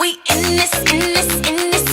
We in this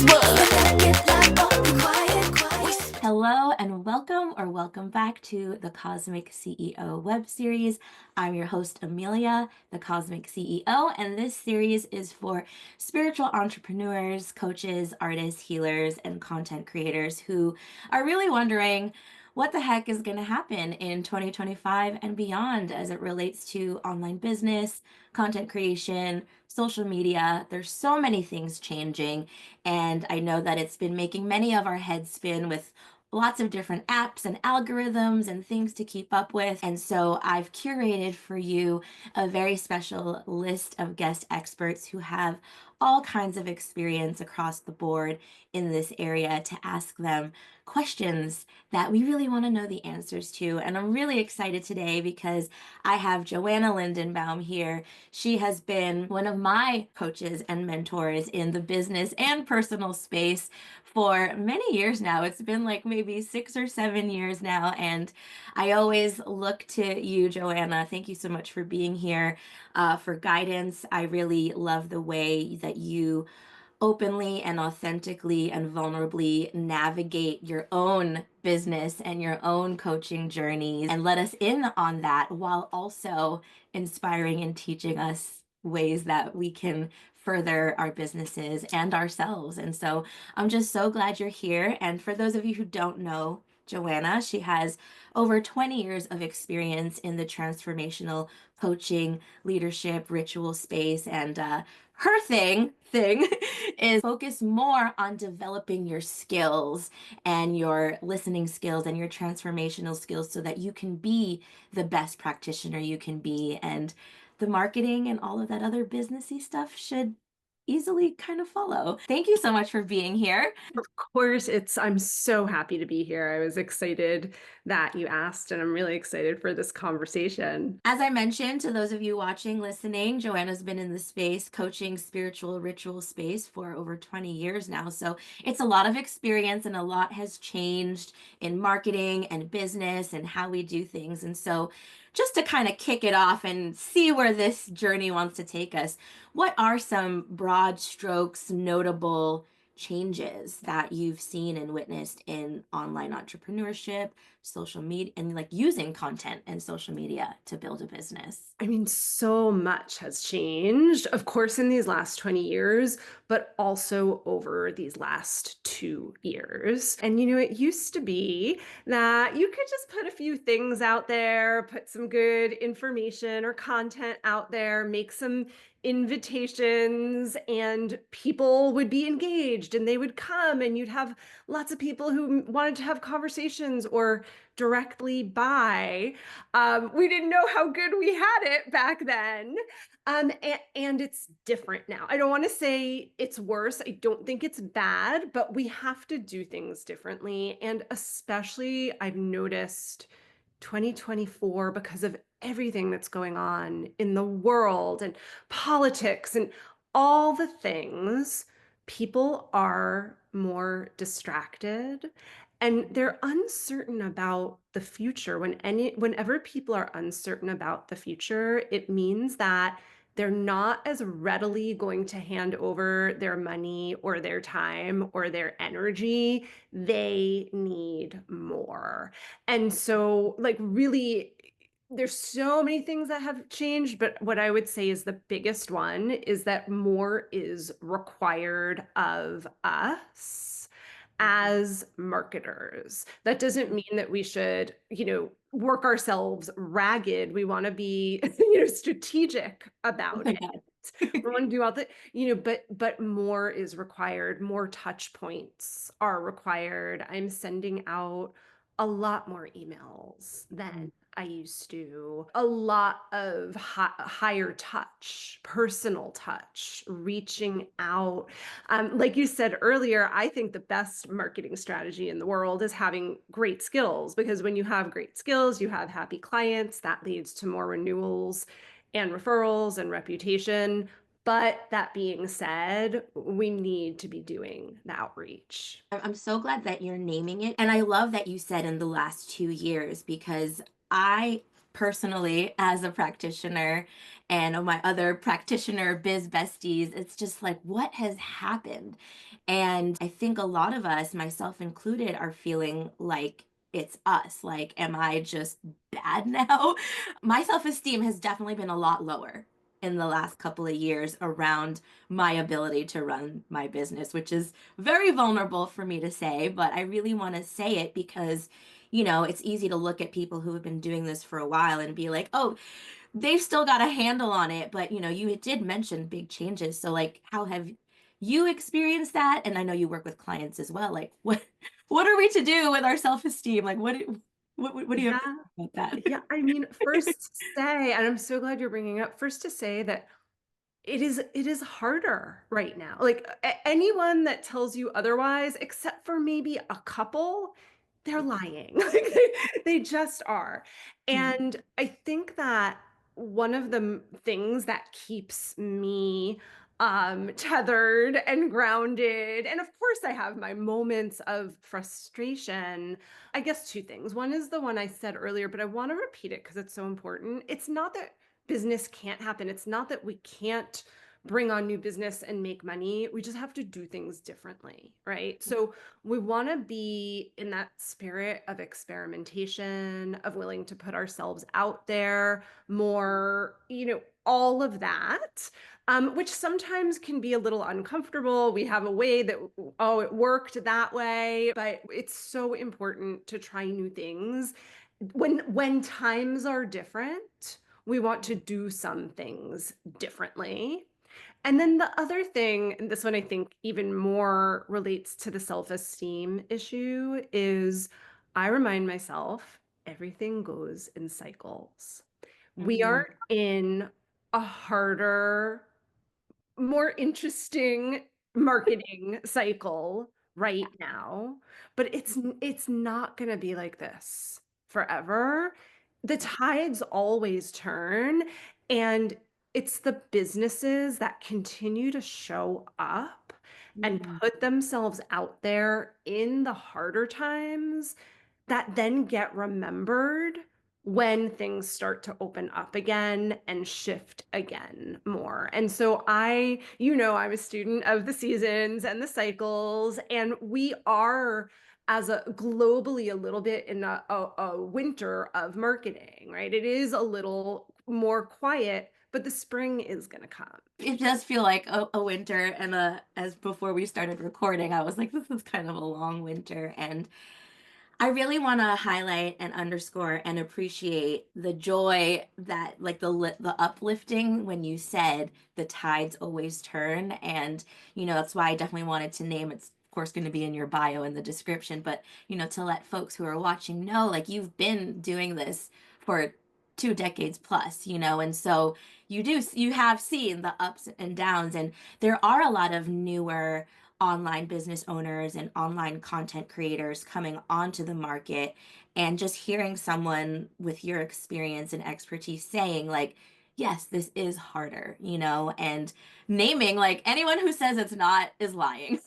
world. Get loud, oh, be quiet, quiet. Hello and welcome or welcome back to the Cosmic CEO web series. I'm your host, Amelia, the Cosmic CEO, and this series is for spiritual entrepreneurs, coaches, artists, healers, and content creators who are really wondering what the heck is going to happen in 2025 and beyond as it relates to online business, content creation, social media. There's so many things changing, and I know that it's been making many of our heads spin with lots of different apps and algorithms and things to keep up with. And so I've curated for you a very special list of guest experts who have all kinds of experience across the board in this area to ask them questions that we really want to know the answers to. And I'm really excited today because I have Joanna Lindenbaum here. She has been one of my coaches and mentors in the business and personal space for many years now. It's been like maybe 6 or 7 years now. And I always look to you, Joanna. Thank you so much for being here, for guidance. I really love the way that you openly and authentically and vulnerably navigate your own business and your own coaching journeys and let us in on that while also inspiring and teaching us ways that we can further our businesses and ourselves. And so I'm just so glad you're here. And for those of you who don't know, Joanna, she has over 20 years of experience in the transformational coaching, leadership, ritual space, and her thing is focus more on developing your skills and your listening skills and your transformational skills so that you can be the best practitioner you can be. And the marketing and all of that other businessy stuff should easily kind of follow. Thank you so much for being here. Of course, I'm so happy to be here. I was excited that you asked, and I'm really excited for this conversation. As I mentioned to those of you watching, listening, Joanna's been in the space coaching spiritual ritual space for over 20 years now. So it's a lot of experience and a lot has changed in marketing and business and how we do things. And so just to kind of kick it off and see where this journey wants to take us, what are some broad strokes, notable changes that you've seen and witnessed in online entrepreneurship, social media, and like using content and social media to build a business? I mean, so much has changed, of course, in these last 20 years, but also over these last 2 years. And, it used to be that you could just put a few things out there, put some good information or content out there, make some invitations, and people would be engaged and they would come, and you'd have lots of people who wanted to have conversations or directly buy. We didn't know how good we had it back then. And it's different now. I don't want to say it's worse. I don't think it's bad, but we have to do things differently. And especially, I've noticed 2024, because of everything that's going on in the world and politics and all the things, people are more distracted and they're uncertain about the future. Whenever people are uncertain about the future, it means that they're not as readily going to hand over their money or their time or their energy. They need more. And so, like, really, there's so many things that have changed, but what I would say is the biggest one is that more is required of us as marketers. That doesn't mean that we should, work ourselves ragged. We want to be, strategic Oh about my it. God. We want to do all the, but more is required. More touch points are required. I'm sending out a lot more emails than I used to. A lot of higher touch, personal touch, reaching out. Like you said earlier, I think the best marketing strategy in the world is having great skills, because when you have great skills, you have happy clients. That leads to more renewals and referrals and reputation. But that being said, we need to be doing the outreach. I'm so glad that you're naming it. And I love that you said in the last 2 years, because I personally, as a practitioner, and my other practitioner biz besties. It's just like, what has happened? And I think a lot of us, myself included, are feeling like it's us. Like, am I just bad now? My self-esteem has definitely been a lot lower in the last couple of years around my ability to run my business, which is very vulnerable for me to say, but I really want to say it because, it's easy to look at people who have been doing this for a while and be like, oh, they've still got a handle on it. But, you did mention big changes. So, like, how have you experienced that? And I know you work with clients as well. Like, what are we to do with our self-esteem? Like, what do you have to Yeah. say about that? Yeah. I mean, first to say, and I'm so glad you're bringing it up, first to say that it is harder right now. Like anyone that tells you otherwise, except for maybe a couple, they're lying. Like they just are. And I think that one of the things that keeps me tethered and grounded, and of course I have my moments of frustration. I guess two things. One is the one I said earlier, but I want to repeat it because it's so important. It's not that business can't happen. It's not that we can't bring on new business and make money. We just have to do things differently, right? So we want to be in that spirit of experimentation, of willing to put ourselves out there more, all of that, which sometimes can be a little uncomfortable. We have a way that, oh, it worked that way, but it's so important to try new things. When times are different, we want to do some things differently. And then the other thing, and this one I think even more relates to the self-esteem issue, is I remind myself everything goes in cycles. We Mhm. are in a harder, more interesting marketing cycle right now, but it's not going to be like this forever. The tides always turn, and it's the businesses that continue to show up and Mhm. put themselves out there in the harder times that then get remembered when things start to open up again and shift again more. And so I'm a student of the seasons and the cycles, and we are as a globally a little bit in a winter of marketing, right? It is a little more quiet, but the spring is going to come. It does feel like a winter, and as before we started recording, I was like, this is kind of a long winter, and I really want to highlight and underscore and appreciate the joy that, like, the uplifting when you said the tides always turn. And that's why I definitely wanted to name, it's of course going to be in your bio in the description, but to let folks who are watching know, like, you've been doing this for 2 decades plus, and so you have seen the ups and downs, and there are a lot of newer online business owners and online content creators coming onto the market, and just hearing someone with your experience and expertise saying, like, yes, this is harder, and naming, like, anyone who says it's not is lying.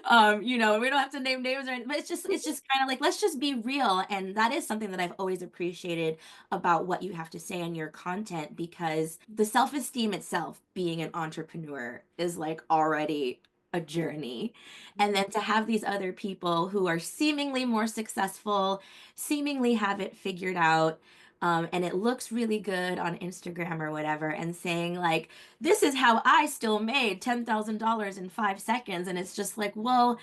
We don't have to name names or anything, but it's just kind of like, let's just be real. And that is something that I've always appreciated about what you have to say in your content, because the self-esteem itself, being an entrepreneur, is like already a journey. And then to have these other people who are seemingly more successful, seemingly have it figured out, and it looks really good on Instagram or whatever, and saying, like, this is how I still made $10,000 in 5 seconds. And it's just like, well,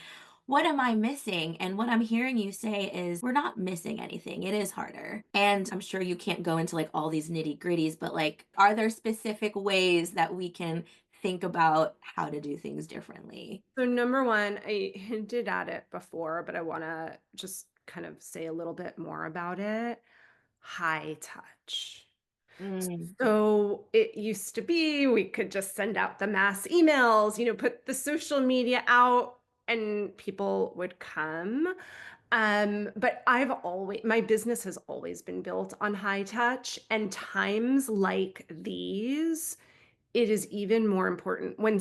what am I missing? And what I'm hearing you say is, we're not missing anything. It is harder. And I'm sure you can't go into, like, all these nitty gritties, but, like, are there specific ways that we can think about how to do things differently? So number one, I hinted at it before, but I want to just kind of say a little bit more about it. High touch. Mm. So it used to be we could just send out the mass emails, put the social media out and people would come. But my business has always been built on high touch, and times like these, it is even more important when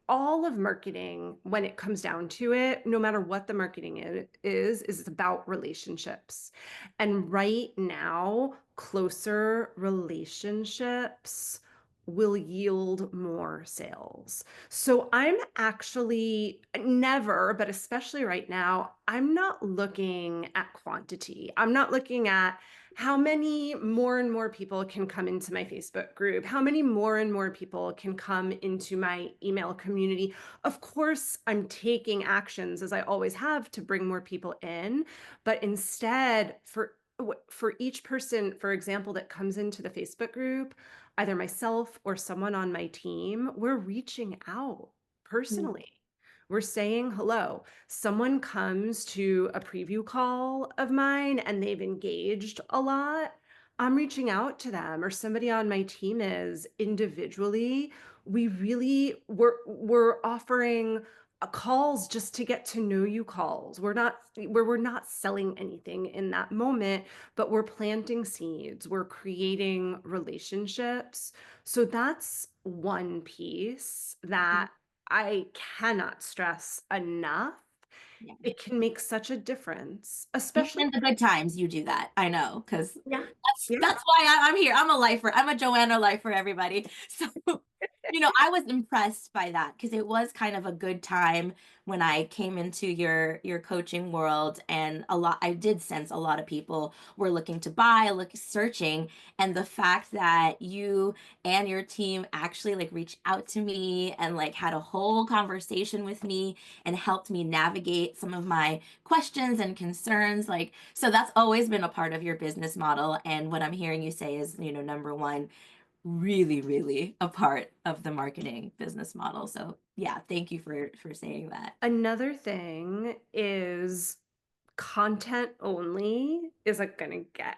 all of marketing, when it comes down to it, no matter what the marketing is about relationships. And right now, closer relationships will yield more sales. So I'm actually never, but especially right now, I'm not looking at quantity. I'm not looking at how many more and more people can come into my Facebook group, how many more and more people can come into my email community. Of course, I'm taking actions as I always have to bring more people in, but instead for each person, for example, that comes into the Facebook group, either myself or someone on my team, we're reaching out Mm, personally. We're saying hello. Someone comes to a preview call of mine and they've engaged a lot. I'm reaching out to them, or somebody on my team is individually. We're offering calls just to get to know you calls. We're not selling anything in that moment, but we're planting seeds, we're creating relationships. So that's one piece mhm. that I cannot stress enough. Yeah. It can make such a difference, Even especially. in the good times, you do that. I know, because Yeah. that's Yeah. that's why I'm here. I'm a lifer. I'm a Joanna lifer, everybody. So, I was impressed by that because it was kind of a good time when I came into your coaching world, and I did sense a lot of people were looking to buy, searching, and the fact that you and your team actually like reached out to me and like had a whole conversation with me and helped me navigate some of my questions and concerns, like, so that's always been a part of your business model, and what I'm hearing you say is, number one, really, really a part of the marketing business model. So yeah, thank you for saying that. Another thing is content only isn't going to get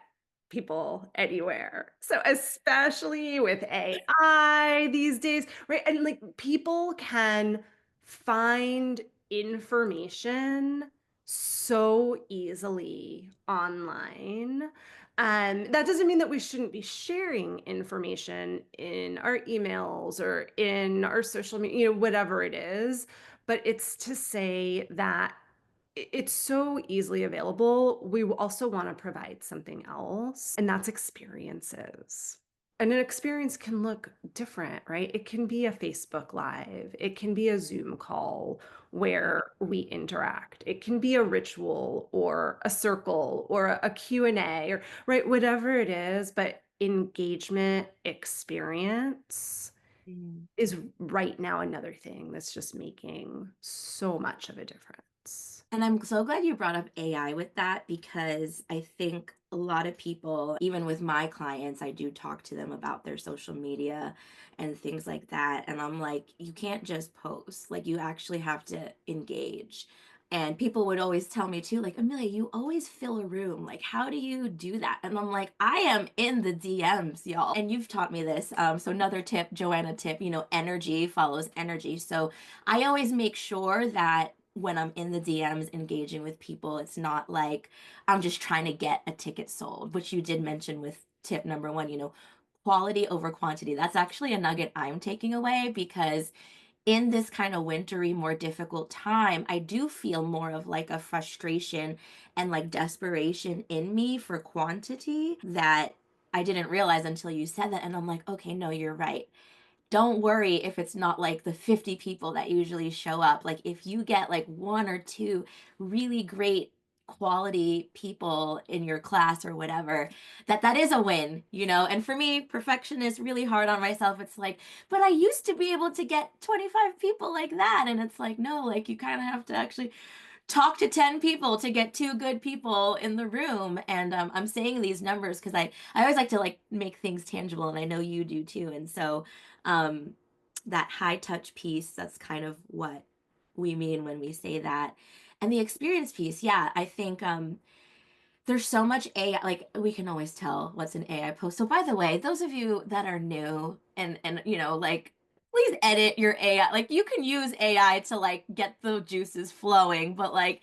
people anywhere. So especially with AI these days, right? And like people can find information so easily online. That doesn't mean that we shouldn't be sharing information in our emails or in our social media, whatever it is. But it's to say that it's so easily available. We also want to provide something else, and that's experiences. And an experience can look different, right? It can be a Facebook Live, it can be a Zoom call where we interact. It can be a ritual or a circle or a Q&A, or right, whatever it is, but engagement experience Mm. is right now another thing that's just making so much of a difference. And I'm so glad you brought up AI with that because I think a lot of people, even with my clients, I do talk to them about their social media and things like that. And I'm like, you can't just post, like, you actually have to engage. And people would always tell me too, like, Amelia, you always fill a room. Like, how do you do that? And I'm like, I am in the DMs, y'all. And you've taught me this. So, another tip, Joanna tip, energy follows energy. So, I always make sure that when I'm in the DMs engaging with people, it's not like I'm just trying to get a ticket sold, which you did mention with tip number one, quality over quantity. That's actually a nugget I'm taking away because in this kind of wintry, more difficult time, I do feel more of like a frustration and like desperation in me for quantity that I didn't realize until you said that. And I'm like, okay, no, you're right. Don't worry if it's not like the 50 people that usually show up. Like if you get like one or two really great quality people in your class or whatever, that is a win, And for me, perfection is really hard on myself. It's like, but I used to be able to get 25 people like that. And it's like, no, like you kind of have to actually talk to 10 people to get two good people in the room. And I'm saying these numbers because I always like to like make things tangible, and I know you do too. And so um, that high touch piece, that's kind of what we mean when we say that. And the experience piece, yeah, I think there's so much AI, like we can always tell what's an AI post. So by the way, those of you that are new and like please edit your AI. Like you can use AI to like get the juices flowing, but like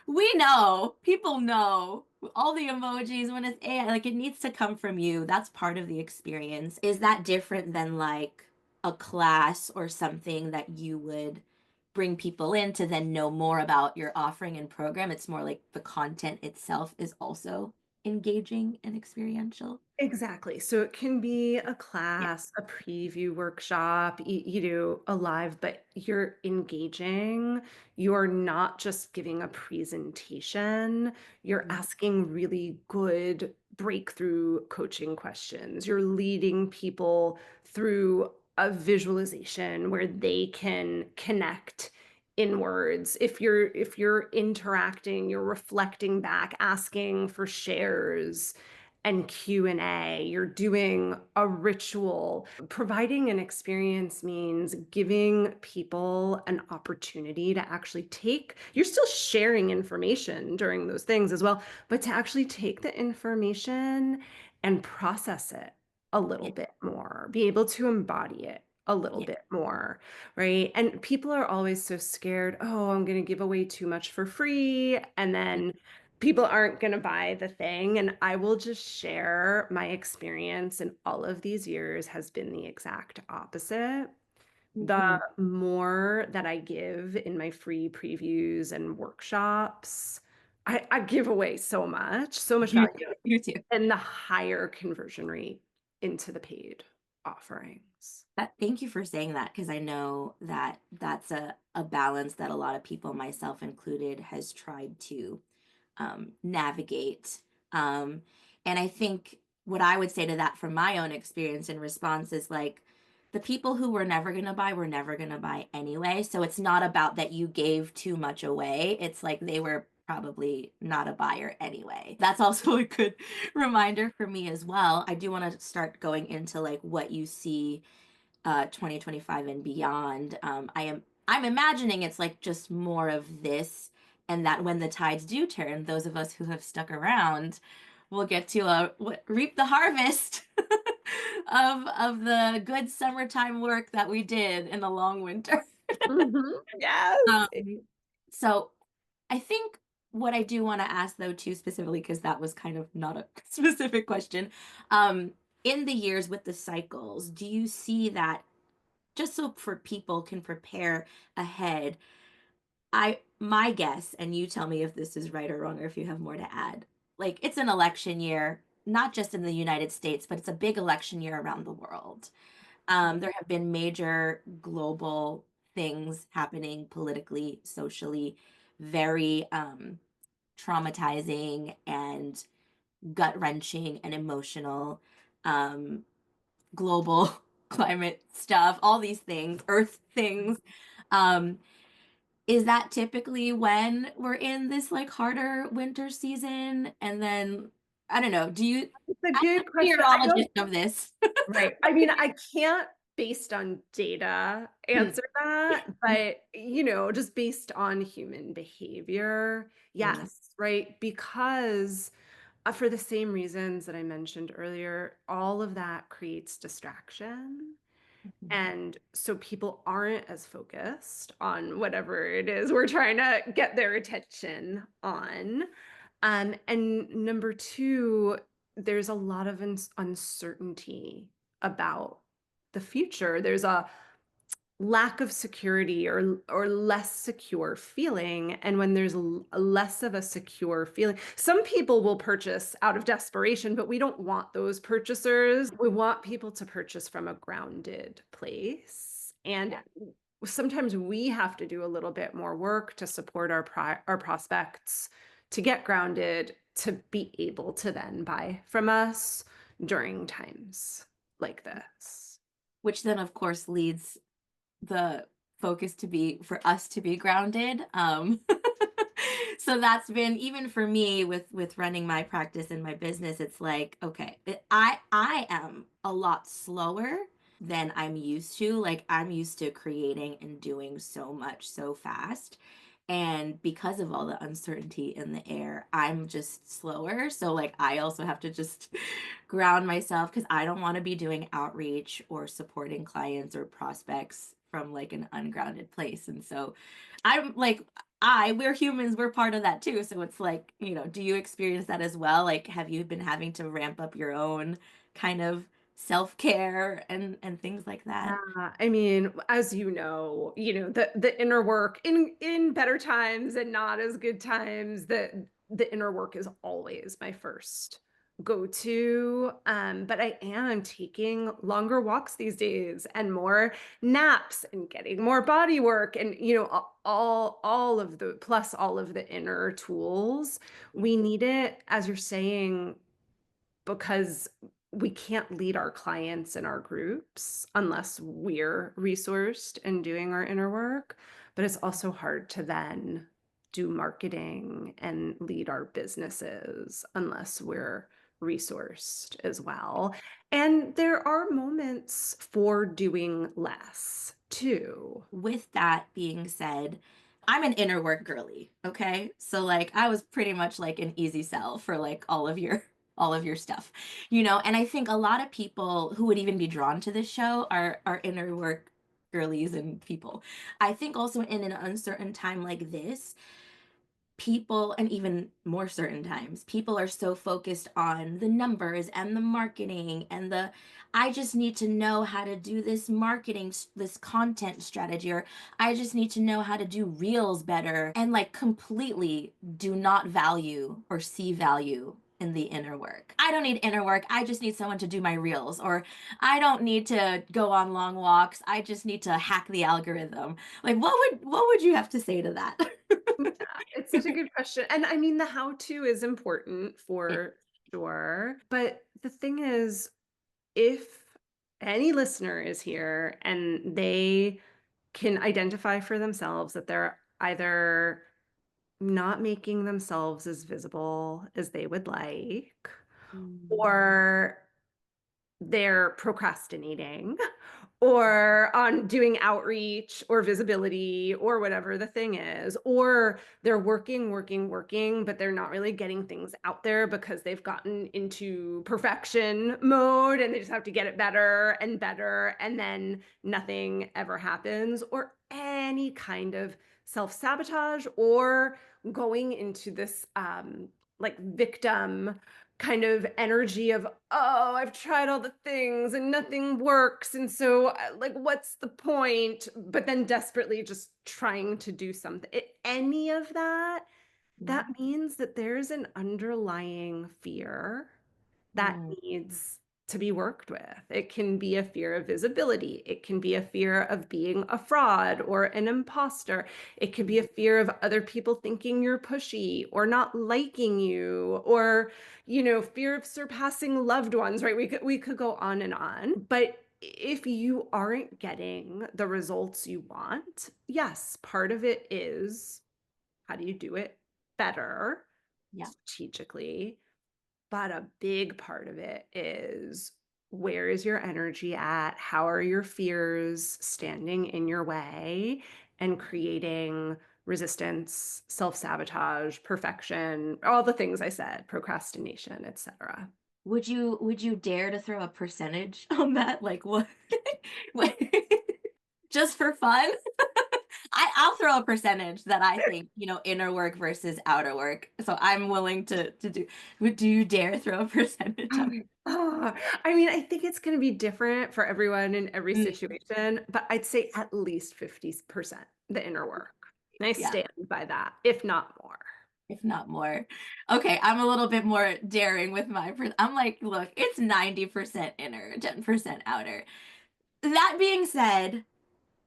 we know, people know all the emojis when it's AI, like it needs to come from you. That's part of the experience. Is that different than like a class or something that you would bring people in to then know more about your offering and program? It's more like the content itself is also. engaging and experiential. Exactly. So it can be a Yeah. class, a preview workshop, a live, but you're engaging. You're not just giving a presentation. You're Mhm. asking really good breakthrough coaching questions. You're leading people through a visualization where they can connect in words. If you're interacting, you're reflecting back, asking for shares and Q&A. You're doing a ritual. Providing an experience means giving people an opportunity to actually take, you're still sharing information during those things as well, but to actually take the information and process it a little Yeah. bit more, be able to embody it a little Yeah. bit more, right? And people are always so scared, oh, I'm going to give away too much for free. And then people aren't going to buy the thing. And I will just share my experience in all of these years has been the exact opposite. The Mhm. more that I give in my free previews and workshops, I give away so much You value, too. You too. and the higher conversion rate into the paid offerings. Thank you for saying that because I know that that's a balance that a lot of people, myself included, has tried to navigate. Um, and I think what I would say to that from my own experience and response is like the people who were never going to buy were never going to buy anyway. So it's not about that you gave too much away. It's like they were probably not a buyer anyway. That's also a good reminder for me as well. I do want to start going into like what you see 2025 and beyond. I'm imagining it's like just more of this, and that when the tides do turn, those of us who have stuck around will get to reap the harvest of the good summertime work that we did in the long winter. Yes. So I think what I do want to ask though too specifically because that was kind of not a specific question. Um, in the years with the cycles, do you see that just so for people can prepare ahead? My guess, and you tell me if this is right or wrong or if you have more to add, like it's an election year, not just in the United States, but it's a big election year around the world. There have been major global things happening politically, socially, very traumatizing and gut wrenching and emotional. Um, global climate stuff, all these things, earth things. Um, is that typically when we're in this like harder winter season? And then I don't know, It's a I'm good a question. I don't meteorologist of this. Right. I mean, I can't, based on data, Hmm. answer that, but just based on human behavior, Yeah. yes, right? Because for the same reasons that I mentioned earlier, all of that creates distraction. Mhm. And so people aren't as focused on whatever it is we're trying to get their attention on. And number two, there's a lot of uncertainty about the future. There's a lack of security or less secure feeling. And when there's less of a secure feeling, some people will purchase out of desperation, but we don't want those purchasers. We want people to purchase from a grounded place. And Yeah. sometimes we have to do a little bit more work to support our prospects to get grounded, to be able to then buy from us during times like this. Which then of course leads the focus to be for us to be grounded. So that's been even for me with running my practice and my business. It's like okay, I am a lot slower than I'm used to. Like I'm used to creating and doing so much so fast. And because of all the uncertainty in the air, I'm just slower. So, like, I also have to just ground myself because I don't want to be doing outreach or supporting clients or prospects from like an ungrounded place. And so, I'm like, we're humans, we're part of that too. So, it's like, do you experience that as well? Like, have you been having to ramp up your own kind of self-care and things like that? Yeah, I mean, as the inner work in better times and not as good times, the inner work is always my first go to. But I am taking longer walks these days and more naps and getting more body work and, all of the plus all of the inner tools. We need it, as you're saying, because we can't lead our clients in our groups unless we're resourced and doing our inner work. But it's also hard to then do marketing and lead our businesses unless we're resourced as well. And there are moments for doing less too. With that being said, I'm an inner work girly, okay? So like I was pretty much like an easy sell for like all of your stuff. And I think a lot of people who would even be drawn to this show are inner work girlies and people. I think also in an uncertain time like this, people, and even more certain times, people are so focused on the numbers and the marketing and the I just need to know how to do this marketing, this content strategy, or I just need to know how to do reels better, and like completely do not value or see value in the inner work. I don't need inner work. I just need someone to do my reels, or I don't need to go on long walks. I just need to hack the algorithm. Like what would you have to say to that? Yeah, it's such a good question. And I mean, the how-to is important It, for sure. But the thing is, if any listener is here and they can identify for themselves that they're either not making themselves as visible as they would like, Mm. or they're procrastinating or on doing outreach or visibility or whatever the thing is, or they're working, but they're not really getting things out there because they've gotten into perfection mode and they just have to get it better and better, and then nothing ever happens, or any kind of self-sabotage, or going into this like victim kind of energy of, oh, I've tried all the things and nothing works, and so like what's the point, but then desperately just trying to do something. Any of that, that means that there's an underlying fear that Mm. needs to be worked with. It can be a fear of visibility. It can be a fear of being a fraud or an imposter. It could be a fear of other people thinking you're pushy or not liking you, or, fear of surpassing loved ones, right? We could go on and on. But if you aren't getting the results you want, yes, part of it is how do you do it better Yeah. strategically? But a big part of it is, where is your energy at? How are your fears standing in your way and creating resistance, self-sabotage, perfection, all the things I said, procrastination, etc. Would you dare to throw a percentage on that? Like what? what just for fun? I'll throw a percentage that I think, inner work versus outer work. So I'm willing to do. Would you dare throw a percentage on? Oh, I mean, I think it's going to be different for everyone in every Mm, situation, but I'd say at least 50% the inner work. And I yeah, stand by that, if not more. if not more. Okay, I'm a little bit more daring with I'm like, look, it's 90% inner, 10% outer. That being said,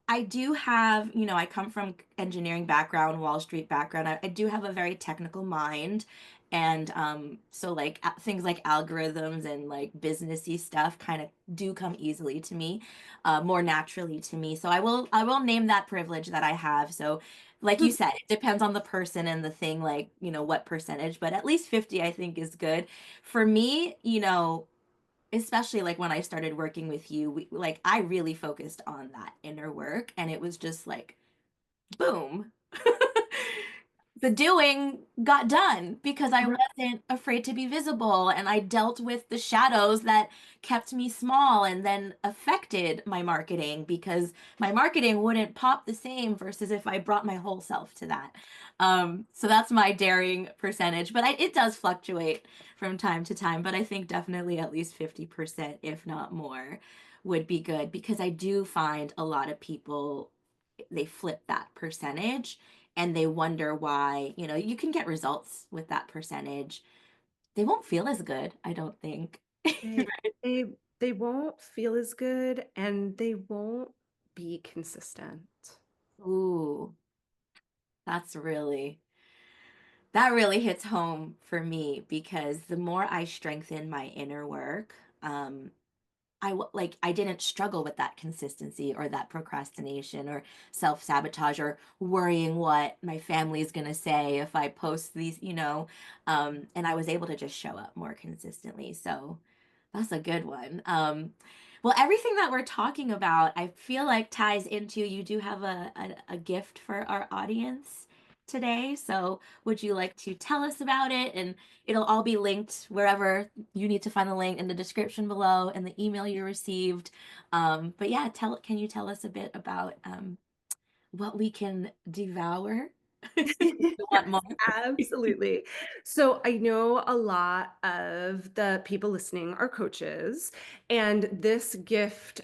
I do have, I come from engineering background, Wall Street background. I do have a very technical mind. And so like things like algorithms and like businessy stuff kind of do come easily to me, more naturally to me. So I will name that privilege that I have. So like you said, it depends on the person and the thing, like, what percentage, but at least 50 I think is good. For me, especially like when I started working with you, like I really focused on that inner work, and it was just like boom. The doing got done because I wasn't afraid to be visible, and I dealt with the shadows that kept me small and then affected my marketing because my marketing wouldn't pop the same versus if I brought my whole self to that. So that's my daring percentage, but it does fluctuate from time to time, but I think definitely at least 50%, if not more, would be good because I do find a lot of people they flip that percentage and they wonder why, you can get results with that percentage. They won't feel as good, I don't think. They they they won't feel as good and they won't be consistent. Ooh, that's that really hits home for me because the more I strengthen my inner work, I didn't struggle with that consistency or that procrastination or self-sabotage or worrying what my family is going to say if I post these, and I was able to just show up more consistently. So that's a good one. Well, everything that we're talking about, I feel like ties into you do have a gift for our audience today. So would you like to tell us about it? And it'll all be linked wherever you need to find the link in the description below and the email you received. But yeah, can you tell us a bit about what we can devour? You want Yes, more? absolutely. So I know a lot of the people listening are coaches, and this gift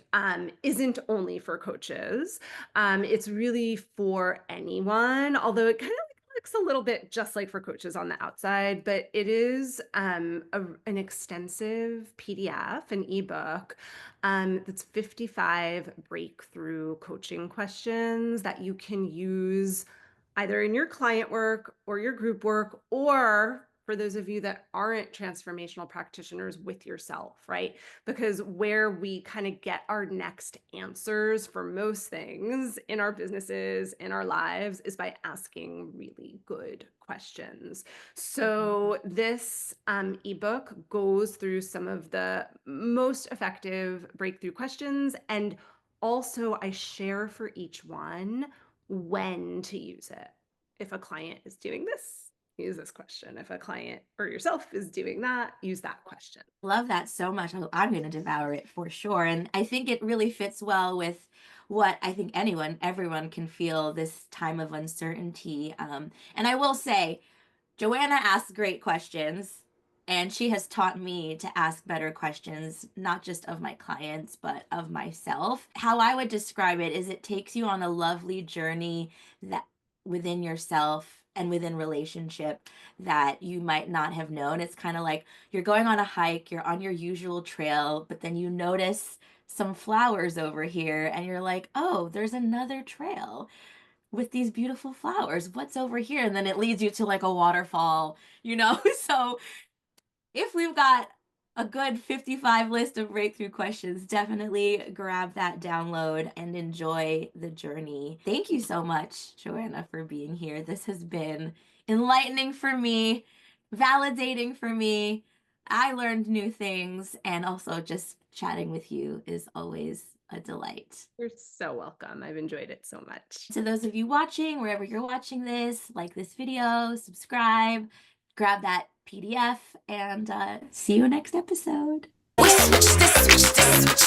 isn't only for coaches. It's really for anyone, although it kind of looks a little bit just like for coaches on the outside, but it is an extensive PDF, an ebook that's 55 breakthrough coaching questions that you can use either in your client work or your group work, or for those of you that aren't transformational practitioners with yourself, right? Because where we kind of get our next answers for most things in our businesses, in our lives, is by asking really good questions. So this ebook goes through some of the most effective breakthrough questions, and also I share for each one when to use it. If a client is doing this, use this question. If a client or yourself is doing that, use that question. Love that so much. I'm going to devour it for sure. And I think it really fits well with what I think everyone can feel this time of uncertainty. And I will say, Joanna asks great questions, and she has taught me to ask better questions, not just of my clients, but of myself. How I would describe it is it takes you on a lovely journey that within yourself and within relationship that you might not have known. It's kind of like you're going on a hike, you're on your usual trail, but then you notice some flowers over here and you're like, "Oh, there's another trail with these beautiful flowers. What's over here?" And then it leads you to like a waterfall, you know? So if we've got a good 55 list of breakthrough questions, definitely grab that download and enjoy the journey. Thank you so much, Joanna, for being here. This has been enlightening for me, validating for me. I learned new things, and also just chatting with you is always a delight. You're so welcome. I've enjoyed it so much. To those of you watching, wherever you're watching this, like this video, subscribe, grab that PDF, and see you next episode. We switch this, switch this, switch